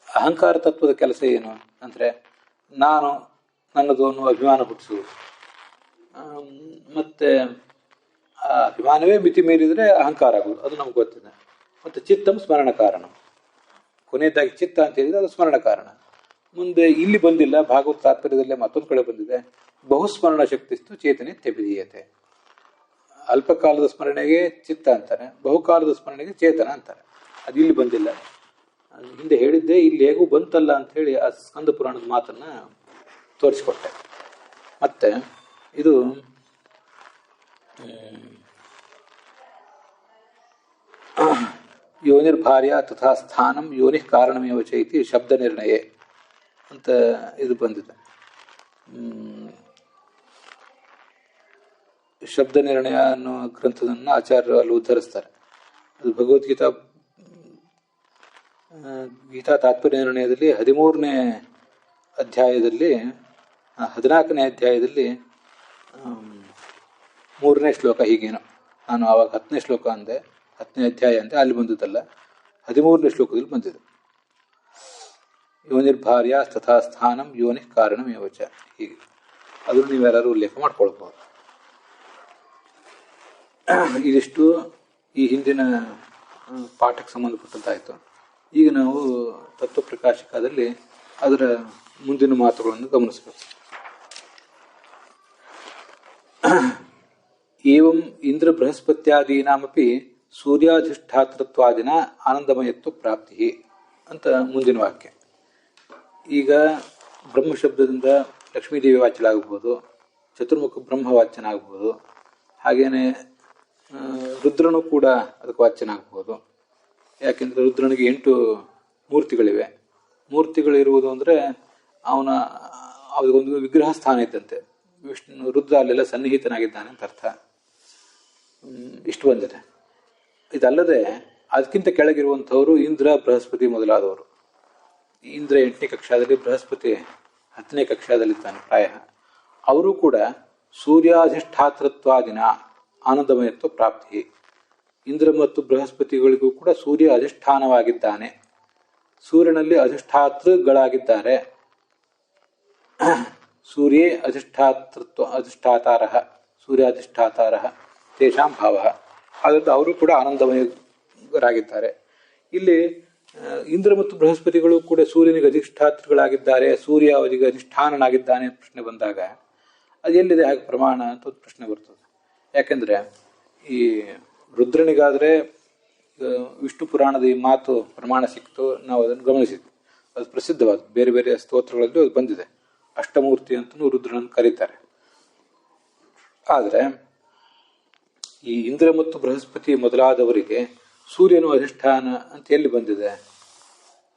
ಅಹಂಕಾರ ತತ್ವದ ಕೆಲಸ ಏನು ಅಂದರೆ ನಾನು ನನ್ನದು ಅನ್ನೋ ಅಭಿಮಾನ ಹುಟ್ಟಿಸುವುದು. ಮತ್ತೆ ಆ ಅಭಿಮಾನವೇ ಮಿತಿ ಮೀರಿದರೆ ಅಹಂಕಾರ ಆಗುವುದು, ಅದು ನಮ್ಗೆ ಗೊತ್ತಿದೆ. ಮತ್ತು ಚಿತ್ತಂ ಸ್ಮರಣ ಕಾರಣ, ಕೊನೆಯದಾಗಿ ಚಿತ್ತ ಅಂತ ಹೇಳಿದ್ರೆ ಅದು ಸ್ಮರಣ ಕಾರಣ. ಮುಂದೆ ಇಲ್ಲಿ ಬಂದಿಲ್ಲ, ಭಾಗವತ ತಾತ್ಪರ್ಯದಲ್ಲೇ ಮತ್ತೊಂದು ಕಡೆ ಬಂದಿದೆ, ಬಹುಸ್ಮರಣ ಶಕ್ತಿಸ್ತು ಚೇತನೆ ತೆಬಿದೀಯತೆ. ಅಲ್ಪಕಾಲದ ಸ್ಮರಣೆಗೆ ಚಿತ್ತ ಅಂತಾರೆ, ಬಹುಕಾಲದ ಸ್ಮರಣೆಗೆ ಚೇತನ ಅಂತಾರೆ. ಅದು ಇಲ್ಲಿ ಬಂದಿಲ್ಲ. ಹಿಂದೆ ಹೇಳಿದ್ದೆ, ಇಲ್ಲಿ ಹೇಗೂ ಬಂತಲ್ಲ ಅಂತ ಹೇಳಿ ಆ ಸ್ಕಂದ ಪುರಾಣದ ಮಾತನ್ನ ತೋರಿಸಿಕೊಟ್ಟೆ. ಮತ್ತೆ ಇದು ಯೋನಿರ್ಭಾರ್ಯ ತಥಾ ಸ್ಥಾನಂ ಯೋನಿ ಕಾರಣಮೇವ ಚೈತಿ ಶಬ್ದ ನಿರ್ಣಯ ಅಂತ ಇದು ಬಂದಿದೆ. ಶಬ್ದ ನಿರ್ಣಯ ಅನ್ನೋ ಗ್ರಂಥದನ್ನು ಆಚಾರ್ಯರು ಅಲ್ಲಿ ಉದ್ಧರಿಸ್ತಾರೆ. ಅದು ಭಗವದ್ಗೀತಾ ತಾತ್ಪರ್ಯ ನಿರ್ಣಯದಲ್ಲಿ 13ನೇ ಅಧ್ಯಾಯದಲ್ಲಿ 14ನೇ ಅಧ್ಯಾಯದಲ್ಲಿ 3ನೇ ಶ್ಲೋಕ ಹೀಗೇನು. ನಾನು ಆವಾಗ 10ನೇ ಶ್ಲೋಕ ಅಂದೆ, 10ನೇ ಅಧ್ಯಾಯ ಅಂದೆ, ಅಲ್ಲಿ ಬಂದಿದ್ದಲ್ಲ, 13ನೇ ಶ್ಲೋಕದಲ್ಲಿ ಬಂದಿದೆ. ಯೋನಿರ್ಭಾರ್ಯ ತಥಾ ಸ್ಥಾನಂ ಯೋನಿ ಕಾರಣಮೇವಚ. ಹೀಗೆ ಅದನ್ನು ನೀವೆಲ್ಲರೂ ಉಲ್ಲೇಖ ಮಾಡ್ಕೊಳ್ಬಹುದು. ಇದಿಷ್ಟು ಈ ಹಿಂದಿನ ಪಾಠಕ್ಕೆ ಸಂಬಂಧಪಟ್ಟಂತಾಯಿತು. ಈಗ ನಾವು ತತ್ವಪ್ರಕಾಶಕದಲ್ಲಿ ಅದರ ಮುಂದಿನ ಮಾತುಗಳನ್ನು ಗಮನಿಸಬೇಕು. ಏವಂ ಇಂದ್ರ ಬೃಹಸ್ಪತ್ಯಾದೀನಾಮಪಿ ಸೂರ್ಯಾಧಿಷ್ಠಾತೃತ್ವಾದಿನ ಆನಂದಮಯತ್ವ ಪ್ರಾಪ್ತಿ ಅಂತ ಮುಂದಿನ ವಾಕ್ಯ. ಈಗ ಬ್ರಹ್ಮಶಬ್ದದಿಂದ ಲಕ್ಷ್ಮೀದೇವಿ ವಾಚ್ಯಲಾಗಬಹುದು, ಚತುರ್ಮುಖ ಬ್ರಹ್ಮ ವಾಚ್ಯನಾಗಬಹುದು, ಹಾಗೇನೆ ರುದ್ರನು ಕೂಡ ಅದಕ್ಕೆ ವಾಚ್ಯನಾಗಬಹುದು. ಯಾಕೆಂದರೆ ರುದ್ರನಿಗೆ 8 ಮೂರ್ತಿಗಳಿವೆ. ಮೂರ್ತಿಗಳಿರುವುದು ಅಂದರೆ ಅವನಿಗೊಂದು ವಿಗ್ರಹ ಸ್ಥಾನ ಇದ್ದಂತೆ. ವಿಷ್ಣು ರುದ್ರ ಅಲ್ಲೆಲ್ಲ ಸನ್ನಿಹಿತನಾಗಿದ್ದಾನೆ ಅಂತ ಅರ್ಥ. ಇಷ್ಟು ಬಂದಿದೆ. ಇದಲ್ಲದೆ ಅದಕ್ಕಿಂತ ಕೆಳಗಿರುವಂಥವರು ಇಂದ್ರ, ಬೃಹಸ್ಪತಿ ಮೊದಲಾದವರು. ಇಂದ್ರ 8ನೇ ಕಕ್ಷಾದಲ್ಲಿ, ಬೃಹಸ್ಪತಿ 10ನೇ ಕಕ್ಷಾದಲ್ಲಿದ್ದಾನೆ ಪ್ರಾಯ. ಅವರು ಕೂಡ ಸೂರ್ಯಾಧಿಷ್ಠಾತೃತ್ವಾದಿನ ಆನಂದಮಯತ್ವ ಪ್ರಾಪ್ತಿ. ಇಂದ್ರ ಮತ್ತು ಬೃಹಸ್ಪತಿಗಳಿಗೂ ಕೂಡ ಸೂರ್ಯ ಅಧಿಷ್ಠಾನವಾಗಿದ್ದಾನೆ. ಸೂರ್ಯನಲ್ಲಿ ಅಧಿಷ್ಠಾತೃಗಳಾಗಿದ್ದಾರೆ. ಸೂರ್ಯೇ ಅಧಿಷ್ಠಾತಾರ, ಸೂರ್ಯಾಧಿಷ್ಠಾತಾರ ತೇಷಾಂ ಭಾವ. ಆದ್ದರಿಂದ ಅವರು ಕೂಡ ಆನಂದಮಯರಾಗಿದ್ದಾರೆ. ಇಲ್ಲಿ ಇಂದ್ರ ಮತ್ತು ಬೃಹಸ್ಪತಿಗಳು ಕೂಡ ಸೂರ್ಯನಿಗೆ ಅಧಿಷ್ಠಾತೃಗಳಾಗಿದ್ದಾರೆ, ಸೂರ್ಯ ಅವರಿಗೆ ಅಧಿಷ್ಠಾನನಾಗಿದ್ದಾನೆ ಪ್ರಶ್ನೆ ಬಂದಾಗ ಅದು ಎಲ್ಲಿದೆ ಹಾಗೆ ಪ್ರಮಾಣ ಅಂತ ಒಂದು ಪ್ರಶ್ನೆ ಬರ್ತದೆ. ಯಾಕೆಂದರೆ ಈ ರುದ್ರನಿಗಾದರೆ ವಿಷ್ಣು ಪುರಾಣದ ಈ ಮಾತು ಪ್ರಮಾಣ ಸಿಕ್ತು, ನಾವು ಅದನ್ನು ಗಮನಿಸಿದ್ವಿ. ಅದು ಪ್ರಸಿದ್ಧವಾದ ಬೇರೆ ಬೇರೆ ಸ್ತೋತ್ರಗಳಲ್ಲಿ ಅದು ಬಂದಿದೆ. ಅಷ್ಟಮೂರ್ತಿ ಅಂತಲೂ ರುದ್ರನನ್ನು ಕರೀತಾರೆ. ಆದರೆ ಈ ಇಂದ್ರ ಮತ್ತು ಬೃಹಸ್ಪತಿ ಮೊದಲಾದವರಿಗೆ ಸೂರ್ಯನು ಅಧಿಷ್ಠಾನ ಅಂತ ಎಲ್ಲಿ ಬಂದಿದೆ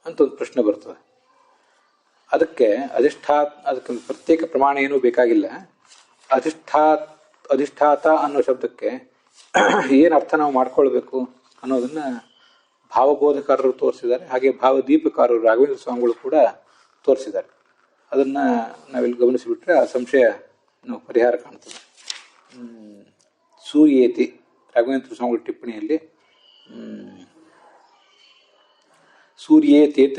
ಅಂತ ಒಂದು ಪ್ರಶ್ನೆ ಬರ್ತದೆ. ಅದಕ್ಕೆ ಪ್ರತ್ಯೇಕ ಪ್ರಮಾಣ ಏನೂ ಬೇಕಾಗಿಲ್ಲ. ಅಧಿಷ್ಠಾತ ಅನ್ನೋ ಶಬ್ದಕ್ಕೆ ಏನು ಅರ್ಥ ನಾವು ಮಾಡ್ಕೊಳ್ಬೇಕು ಅನ್ನೋದನ್ನ ಭಾವಬೋಧಕಾರರು ತೋರಿಸಿದ್ದಾರೆ. ಹಾಗೆ ಭಾವದೀಪಕಾರರು ರಾಘವೇಂದ್ರ ಸ್ವಾಮಿಗಳು ಕೂಡ ತೋರಿಸಿದ್ದಾರೆ. ಅದನ್ನ ನಾವಿಲ್ಲಿ ಗಮನಿಸಿಬಿಟ್ರೆ ಆ ಸಂಶಯ ಪರಿಹಾರ ಕಾಣ್ತದೆ. ಸೂರ್ಯೇತಿ ರಾಘವೇಂದ್ರ ಸ್ವಾಮಿಗಳ ಟಿಪ್ಪಣಿಯಲ್ಲಿ ಸೂರ್ಯೇತಿ ಅಂತ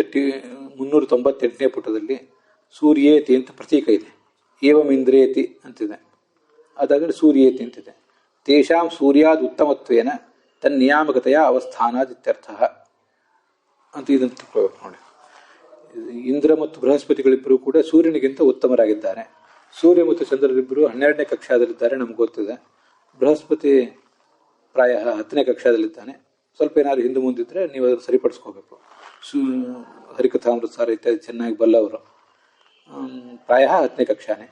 398ನೇ ಪುಟದಲ್ಲಿ ಸೂರ್ಯೇತಿ ಅಂತ ಪ್ರತೀಕ ಇದೆ. ಏವಂ ಇಂದ್ರೇತಿ ಅಂತಿದೆ. ಅದಾದ್ರೆ ಸೂರ್ಯೇತಿ ಅಂತಿದೆ. ತೇಷಾಂ ಸೂರ್ಯಾದ್ ಉತ್ತಮತ್ವೇನ ತನ್ನಿಯಾಮಕತೆಯ ಅವಸ್ಥಾನಾದಿತ್ಯರ್ಥ ಅಂತ ಇದನ್ನು ತಿಳ್ಕೊಳ್ಬೇಕು ನೋಡಿ. ಇಂದ್ರ ಮತ್ತು ಬೃಹಸ್ಪತಿಗಳಿಬ್ಬರು ಕೂಡ ಸೂರ್ಯನಿಗಿಂತ ಉತ್ತಮರಾಗಿದ್ದಾರೆ. ಸೂರ್ಯ ಮತ್ತು ಚಂದ್ರರಿಬ್ಬರು 12ನೇ ಕಕ್ಷಾದಲ್ಲಿದ್ದಾರೆ, ನಮ್ಗೆ ಗೊತ್ತಿದೆ. ಬೃಹಸ್ಪತಿ ಪ್ರಾಯ 10ನೇ ಕಕ್ಷಾದಲ್ಲಿದ್ದಾನೆ. ಸ್ವಲ್ಪ ಏನಾದ್ರು ಹಿಂದೆ ಮುಂದಿದ್ರೆ ನೀವು ಅದನ್ನು ಸರಿಪಡಿಸ್ಕೋಬೇಕು. ಹರಿಕಥಾಮೃತಸಾರ ಇತ್ಯಾದಿ ಚೆನ್ನಾಗಿ ಬಲ್ಲವರು. ಪ್ರಾಯ 10ನೇ ಕಕ್ಷಾನೇ.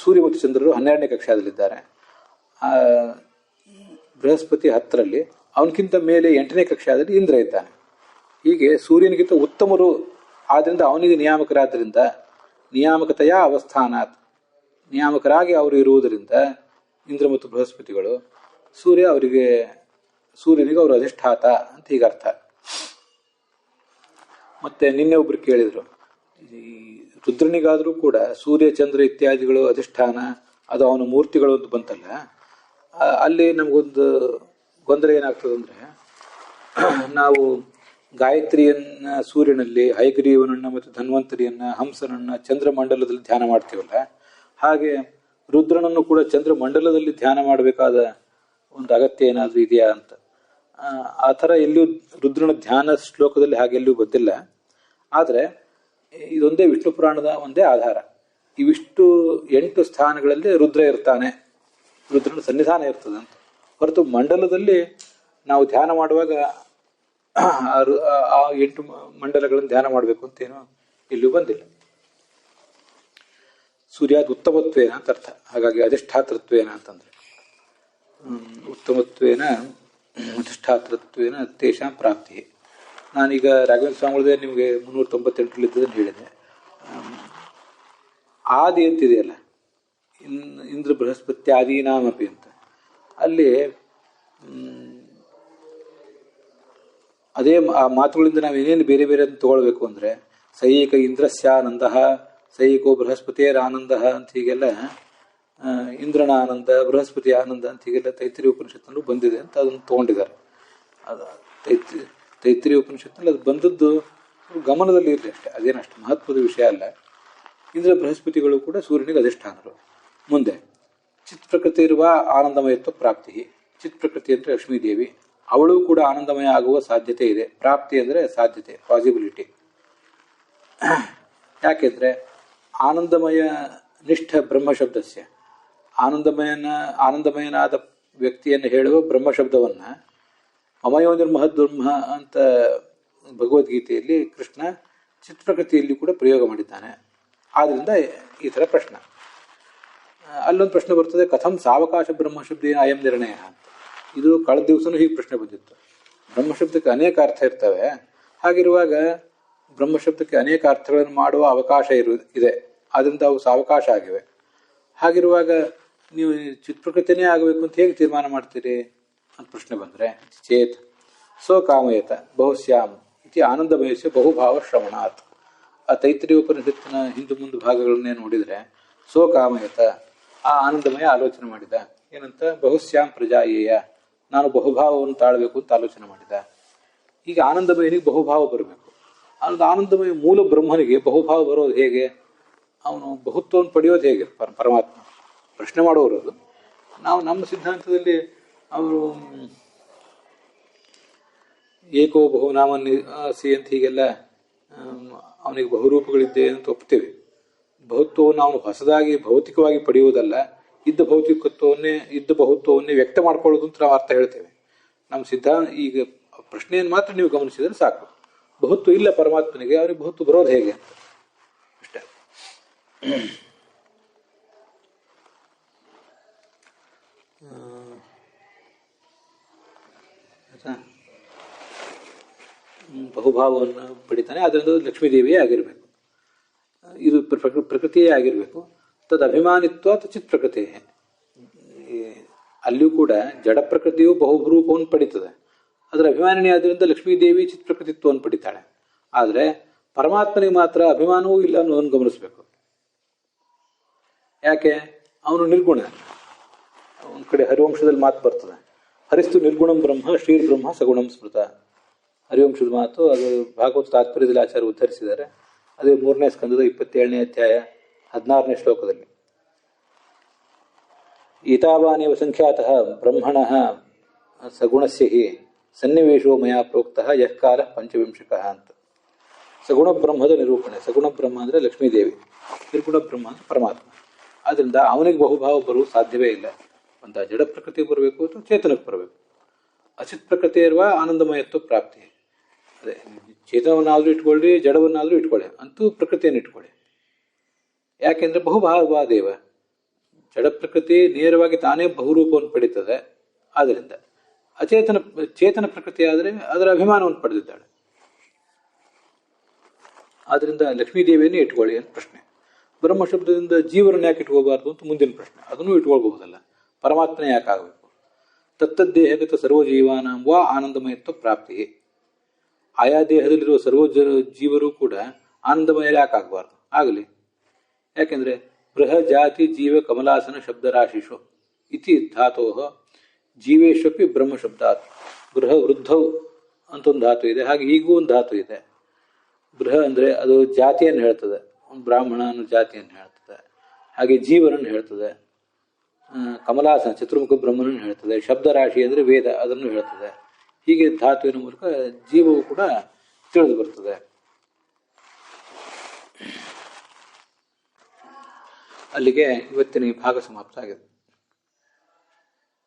ಸೂರ್ಯ ಮತ್ತು ಚಂದ್ರರು 12ನೇ ಕಕ್ಷಾದಲ್ಲಿದ್ದಾರೆ. ಬೃಹಸ್ಪತಿ 10ರಲ್ಲಿ, ಅವನಕ್ಕಿಂತ ಮೇಲೆ 8ನೇ ಕಕ್ಷಾದಲ್ಲಿ ಇಂದ್ರ ಇದ್ದಾನೆ. ಹೀಗೆ ಸೂರ್ಯನಿಗಿಂತ ಉತ್ತಮರು ಆದ್ರಿಂದ ಅವನಿಗೆ ನಿಯಾಮಕರಾದ್ದರಿಂದ ನಿಯಾಮಕತೆಯ ಅವಸ್ಥಾನಾತ್ ನಿಯಾಮಕರಾಗಿ ಅವರು ಇರುವುದರಿಂದ ಇಂದ್ರ ಮತ್ತು ಬೃಹಸ್ಪತಿಗಳು ಸೂರ್ಯನಿಗೆ ಅವರು ಅಧಿಷ್ಠಾತ ಅಂತ ಈಗ ಅರ್ಥ. ಮತ್ತೆ ನಿನ್ನೆ ಒಬ್ರು ಕೇಳಿದ್ರು, ಈ ರುದ್ರನಿಗಾದರೂ ಕೂಡ ಸೂರ್ಯ ಚಂದ್ರ ಇತ್ಯಾದಿಗಳು ಅಧಿಷ್ಠಾನ, ಅದು ಅವನ ಮೂರ್ತಿಗಳು ಅಂತ ಬಂತಲ್ಲ, ಅಲ್ಲಿ ನಮಗೊಂದು ಗೊಂದಲ ಏನಾಗ್ತದೆ ಅಂದರೆ, ನಾವು ಗಾಯತ್ರಿಯನ್ನ ಸೂರ್ಯನಲ್ಲಿ, ಹಯಗ್ರೀವನನ್ನ ಮತ್ತು ಧನ್ವಂತರಿಯನ್ನ, ಹಂಸನನ್ನ ಚಂದ್ರಮಂಡಲದಲ್ಲಿ ಧ್ಯಾನ ಮಾಡ್ತೀವಲ್ಲ, ಹಾಗೆ ರುದ್ರನನ್ನು ಕೂಡ ಚಂದ್ರಮಂಡಲದಲ್ಲಿ ಧ್ಯಾನ ಮಾಡಬೇಕಾದ ಒಂದು ಅಗತ್ಯ ಏನಾದರೂ ಇದೆಯಾ ಅಂತ. ಆ ಥರ ಎಲ್ಲಿಯೂ ರುದ್ರನ ಧ್ಯಾನ ಶ್ಲೋಕದಲ್ಲಿ ಹಾಗೆಲ್ಲೂ ಗೊತ್ತಿಲ್ಲ. ಆದರೆ ಇದೊಂದೇ ವಿಷ್ಣು ಪುರಾಣದ ಒಂದೇ ಆಧಾರ. ಇವಿಷ್ಟು 8 ಸ್ಥಾನಗಳಲ್ಲಿ ರುದ್ರ ಇರ್ತಾನೆ, ರುದ್ರನ ಸನ್ನಿಧಾನ ಇರ್ತದೆ ಅಂತ. ಹೊರತು ಮಂಡಲದಲ್ಲಿ ನಾವು ಧ್ಯಾನ ಮಾಡುವಾಗ ಆ 8 ಮಂಡಲಗಳನ್ನು ಧ್ಯಾನ ಮಾಡಬೇಕು ಅಂತೇನು ಇಲ್ಲೂ ಬಂದಿಲ್ಲ. ಸೂರ್ಯಾದ ಉತ್ತಮತ್ವೇನ ಅಂತ ಅರ್ಥ. ಹಾಗಾಗಿ ಅಧಿಷ್ಠಾತೃತ್ವೇನ ಅಂತಂದ್ರೆ ಉತ್ತಮತ್ವೇನ ಅಧಿಷ್ಠಾತೃತ್ವೇನ ತೇಷಾಂ ಪ್ರಾಪ್ತಿ. ನಾನೀಗ ರಾಘವೇಂದ್ರ ಸ್ವಾಮಿಗಳದೇ ನಿಮಗೆ 398 ಹೇಳಿದೆ. ಆದಿ ಅಂತಿದೆಯಲ್ಲ, ಇಂದ್ರ ಬೃಹಸ್ಪತಿ ಆದೀನಾಮಪಿ ಅಂತ, ಅಲ್ಲಿ ಅದೇ ಆ ಮಾತುಗಳಿಂದ ನಾವು ಏನೇನು ಬೇರೆ ಬೇರೆ ಅಂತ ತಗೊಳ್ಬೇಕು ಅಂದರೆ, ಸೈಕ ಇಂದ್ರಸ್ಯಾನಂದ, ಸೈಕೋ ಬೃಹಸ್ಪತಿಯರ ಆನಂದ ಅಂತ ಹೀಗೆಲ್ಲ, ಇಂದ್ರನ ಆನಂದ, ಬೃಹಸ್ಪತಿ ಆನಂದ ಅಂತ ಹೀಗೆಲ್ಲ ತೈತ್ರಿಯ ಉಪನಿಷತ್ನಲ್ಲೂ ಬಂದಿದೆ ಅಂತ ಅದನ್ನು ತೊಗೊಂಡಿದ್ದಾರೆ. ಅದು ತೈತ್ರಿಯ ಉಪನಿಷತ್ನಲ್ಲಿ ಅದು ಬಂದದ್ದು ಗಮನದಲ್ಲಿ ಇರಲಿ ಅಷ್ಟೇ, ಅದೇನಷ್ಟು ಮಹತ್ವದ ವಿಷಯ ಅಲ್ಲ. ಇಂದ್ರ ಬೃಹಸ್ಪತಿಗಳು ಕೂಡ ಸೂರ್ಯನಿಗೆ ಅಧಿಷ್ಠಾನರು. ಮುಂದೆ ಚಿತ್ ಪ್ರಕೃತಿ ಇರುವ ಆನಂದಮಯತ್ವ ಪ್ರಾಪ್ತಿ. ಚಿತ್ ಪ್ರಕೃತಿ ಅಂದರೆ ಲಕ್ಷ್ಮೀದೇವಿ, ಅವಳು ಕೂಡ ಆನಂದಮಯ ಆಗುವ ಸಾಧ್ಯತೆ ಇದೆ. ಪ್ರಾಪ್ತಿ ಅಂದರೆ ಸಾಧ್ಯತೆ, ಪಾಸಿಬಿಲಿಟಿ. ಯಾಕೆಂದ್ರೆ ಆನಂದಮಯ ನಿಷ್ಠ ಬ್ರಹ್ಮಶಬ್ದಸ್ಯ, ಆನಂದಮಯನಾದ ವ್ಯಕ್ತಿಯನ್ನು ಹೇಳುವ ಬ್ರಹ್ಮಶಬ್ದವನ್ನ ಮಮಯೋನಿರ್ಮಹದ್ ಬ್ರಹ್ಮ ಅಂತ ಭಗವದ್ಗೀತೆಯಲ್ಲಿ ಕೃಷ್ಣ ಚಿತ್ಪ್ರಕೃತಿಯಲ್ಲಿ ಕೂಡ ಪ್ರಯೋಗ ಮಾಡಿದ್ದಾನೆ. ಆದ್ರಿಂದ ಈ ಥರ ಪ್ರಶ್ನೆ. ಅಲ್ಲೊಂದು ಪ್ರಶ್ನೆ ಬರ್ತದೆ, ಕಥಂ ಸಾವಕಾಶ ಬ್ರಹ್ಮಶಬ್ದೇನ ಅಯಂ ನಿರ್ಣಯ ಅಂತ. ಇದು ಕಳೆದ ದಿವಸನೂ ಹೀಗೆ ಪ್ರಶ್ನೆ ಬಂದಿತ್ತು. ಬ್ರಹ್ಮಶಬ್ದಕ್ಕೆ ಅನೇಕ ಅರ್ಥ ಇರ್ತವೆ. ಹಾಗಿರುವಾಗ ಬ್ರಹ್ಮಶಬ್ದಕ್ಕೆ ಅನೇಕ ಅರ್ಥಗಳನ್ನು ಮಾಡುವ ಅವಕಾಶ ಇದೆ, ಆದ್ರಿಂದ ಅವು ಸಾವಕಾಶ ಆಗಿವೆ. ಹಾಗಿರುವಾಗ ನೀವು ಚಿತ್ಪ್ರಕೃತಿನೇ ಆಗಬೇಕು ಅಂತ ಹೇಗೆ ತೀರ್ಮಾನ ಮಾಡ್ತೀರಿ ಅಂತ ಪ್ರಶ್ನೆ ಬಂದರೆ, ಚೇತ್ ಸ್ವಕಾಮಯತ ಬಹುಶ್ಯಾಮ್ ಇತಿ ಆನಂದಮಯಸ್ಯ ಬಹುಭಾವ ಶ್ರವಣಾತ್. ಆ ತೈತ್ರಿಯ ಉಪನಿಷತ್ತಿನ ಹಿಂದು ಮುಂದೆ ಭಾಗಗಳನ್ನೇ ನೋಡಿದರೆ, ಸ್ವಕಾಮಯತ ಆ ಆನಂದಮಯ ಆಲೋಚನೆ ಮಾಡಿದ ಏನಂತ, ಬಹುಶ್ಯಾಮ್ ಪ್ರಜಾಯೇಯ, ನಾನು ಬಹುಭಾವವನ್ನು ತಾಳಬೇಕು ಅಂತ ಆಲೋಚನೆ ಮಾಡಿದ. ಈಗ ಆನಂದಮಯನಿಗೆ ಬಹುಭಾವ ಬರಬೇಕು. ಆನಂದಮಯ ಮೂಲ ಬ್ರಹ್ಮನಿಗೆ ಬಹುಭಾವ ಬರೋದು ಹೇಗೆ? ಅವನು ಬಹುತ್ವವನ್ನು ಪಡೆಯೋದು ಹೇಗೆ? ಪರಮಾತ್ಮ ಪ್ರಶ್ನೆ ಮಾಡೋರು. ಅದು ನಾವು ನಮ್ಮ ಸಿದ್ಧಾಂತದಲ್ಲಿ ಅವರು ಏಕೋ ಬಹುನಾಮನ್ನಿಸಿ ಅಂತ ಹೀಗೆಲ್ಲ ಅವನಿಗೆ ಬಹುರೂಪಗಳಿದ್ದೆ ಅಂತ ಒಪ್ತೇವೆ. ಬಹುತ್ವವನ್ನು ಅವನು ಹೊಸದಾಗಿ ಭೌತಿಕವಾಗಿ ಪಡೆಯುವುದಲ್ಲ, ಇದ್ದ ಬಹುತ್ವವನ್ನೇ ವ್ಯಕ್ತ ಮಾಡ್ಕೊಳ್ಳೋದು ಅಂತ ನಾವು ಅರ್ಥ ಹೇಳ್ತೇವೆ. ನಮ್ಮ ಸಿದ್ಧಾಂತ ಈಗ ಪ್ರಶ್ನೆಯನ್ನು ಮಾತ್ರ ನೀವು ಗಮನಿಸಿದರೆ ಸಾಕು. ಬಹುತ್ವ ಇಲ್ಲ ಪರಮಾತ್ಮನಿಗೆ, ಅವನಿಗೆ ಬಹುತ್ವ ಬರೋದು ಹೇಗೆ ಅಂತ ಅಷ್ಟೇ. ಬಹುಭಾವವನ್ನು ಪಡಿತಾನೆ. ಅದರಿಂದ ಲಕ್ಷ್ಮೀದೇವಿಯೇ ಆಗಿರಬೇಕು, ಇದು ಪ್ರಕೃತಿಯೇ ಆಗಿರಬೇಕು. ತದಭಿಮಾನಿತ್ವ ಚಿತ್ ಪ್ರಕೃತಿ. ಅಲ್ಲಿಯೂ ಕೂಡ ಜಡ ಪ್ರಕೃತಿಯು ಬಹುರೂಪವನ್ನು ಪಡೀತದೆ. ಅದರ ಅಭಿಮಾನಿನಿ ಆದ್ರಿಂದ ಲಕ್ಷ್ಮೀದೇವಿ ಚಿತ್ ಪ್ರಕೃತಿತ್ವವನ್ನು ಪಡಿತಾಳೆ. ಆದರೆ ಪರಮಾತ್ಮನಿಗೆ ಮಾತ್ರ ಅಭಿಮಾನವೂ ಇಲ್ಲ ಅನ್ನೋದನ್ನು ಗಮನಿಸಬೇಕು. ಯಾಕೆ? ಅವನು ನಿರ್ಗುಣ. ಒಂದು ಕಡೆ ಹರಿವಂಶದಲ್ಲಿ ಮಾತು ಬರ್ತದೆ, ಹರಿಸ್ತು ನಿರ್ಗುಣಂ ಬ್ರಹ್ಮ ಶ್ರೀರ್ ಬ್ರಹ್ಮ ಸಗುಣಂ ಸ್ಮೃತ. ಹರಿವಂಶದ ಮಾತು, ಅದು ಭಾಗವತ ತಾತ್ಪರ್ಯದಲ್ಲಿ ಆಚಾರ್ಯ ಉದ್ಧರಿಸಿದ್ದಾರೆ. ಅದೇ 3ನೇ ಸ್ಕಂದದ 27ನೇ ಅಧ್ಯಾಯ 16ನೇ ಶ್ಲೋಕದಲ್ಲಿ. ಈತಾವಾನೇವ ಸಂಖ್ಯಾತಃ ಬ್ರಹ್ಮಣಃ ಸಗುಣಸ್ಯ ಹಿ ಸನ್ನಿವೇಶೋ ಮಯಾ ಪ್ರೋಕ್ತಃ ಯಃ ಕಾಲ ಪಂಚವಿಂಶಕಃ ಅಂತ. ಸಗುಣ ಬ್ರಹ್ಮದ ನಿರೂಪಣೆ. ಸಗುಣ ಬ್ರಹ್ಮ ಅಂದರೆ ಲಕ್ಷ್ಮೀದೇವಿ, ನಿರ್ಗುಣ ಬ್ರಹ್ಮ ಅಂದರೆ ಪರಮಾತ್ಮ. ಆದ್ದರಿಂದ ಅವನಿಗೆ ಬಹುಭಾವ ಬರುವ ಸಾಧ್ಯವೇ ಇಲ್ಲ. ಅಂತ ಜಡ ಪ್ರಕೃತಿಗೆ ಬರಬೇಕು ಅಥವಾ ಚೇತನಕ್ಕೆ ಬರಬೇಕು. ಅಚಿತ್ ಪ್ರಕೃತಿ ಇರುವ ಆನಂದಮಯತ್ವ ಪ್ರಾಪ್ತಿ. ಅದೇ ಚೇತನವನ್ನಾದರೂ ಇಟ್ಕೊಳ್ಳಿ, ಜಡವನ್ನಾದರೂ ಇಟ್ಕೊಳ್ಳಿ, ಅಂತೂ ಪ್ರಕೃತಿಯನ್ನು ಇಟ್ಕೊಳ್ಳಿ. ಯಾಕೆಂದರೆ ಬಹುಭಾವ ದೇವ. ಜಡ ಪ್ರಕೃತಿ ನೇರವಾಗಿ ತಾನೇ ಬಹುರೂಪವನ್ನು ಪಡೀತದೆ. ಆದ್ದರಿಂದ ಚೇತನ ಪ್ರಕೃತಿ ಆದರೆ ಅದರ ಅಭಿಮಾನವನ್ನು ಪಡೆದಿದ್ದಾಳೆ. ಆದ್ದರಿಂದ ಲಕ್ಷ್ಮೀದೇವಿಯನ್ನೇ ಇಟ್ಕೊಳ್ಳಿ ಅಂತ ಪ್ರಶ್ನೆ. ಬ್ರಹ್ಮ ಶಬ್ದದಿಂದ ಜೀವರನ್ನು ಯಾಕೆ ಇಟ್ಕೋಬಾರ್ದು ಅಂತ ಮುಂದಿನ ಪ್ರಶ್ನೆ. ಅದನ್ನು ಇಟ್ಕೊಳ್ಬಹುದಲ್ಲ. ಪರಮಾತ್ಮನೇ ಯಾಕೆ ಆಗಬೇಕು? ತತ್ತದ್ದೇಹಗತ ಸರ್ವಜೀವಾನಾಂ ವಾ ಆನಂದಮಯತ್ವ ಪ್ರಾಪ್ತಿ. ಆಯಾ ದೇಹದಲ್ಲಿರುವ ಜೀವರು ಕೂಡ ಆನಂದಮಯ ಯಾಕೆ ಆಗಬಾರ್ದು? ಆಗಲಿ. ಯಾಕೆಂದರೆ ಬೃಹ ಜಾತಿ ಜೀವ ಕಮಲಾಸನ ಶಬ್ದರಾಶಿಷು ಇತಿ ಧಾತೋ ಜೀವೇಶ್ವಪಿ ಬ್ರಹ್ಮ ಶಬ್ದಾತ್. ಬೃಹ ವೃದ್ಧೌ ಅಂತ ಒಂದು ಧಾತು ಇದೆ, ಹಾಗೆ ಈಗೂ ಒಂದು ಧಾತು ಇದೆ. ಬೃಹ ಅಂದರೆ ಅದು ಜಾತಿಯನ್ನು ಹೇಳ್ತದೆ, ಒಂದು ಬ್ರಾಹ್ಮಣ ಅನ್ನೋ ಜಾತಿಯನ್ನು ಹೇಳ್ತದೆ. ಹಾಗೆ ಜೀವನನ್ನು ಹೇಳ್ತದೆ. ಕಮಲಾಸನ ಚತುರ್ಮುಖ ಬ್ರಹ್ಮನನ್ನು ಹೇಳ್ತದೆ. ಶಬ್ದರಾಶಿ ಅಂದರೆ ವೇದ, ಅದನ್ನು ಹೇಳ್ತದೆ. ಹೀಗೆ ಧಾತುವಿನ ಮೂಲಕ ಜೀವವು ಕೂಡ ತಿಳಿದು ಬರ್ತದೆ. ಅಲ್ಲಿಗೆ ಇವತ್ತಿನ ಈ ಭಾಗ ಸಮಾಪ್ತ ಆಗಿದೆ.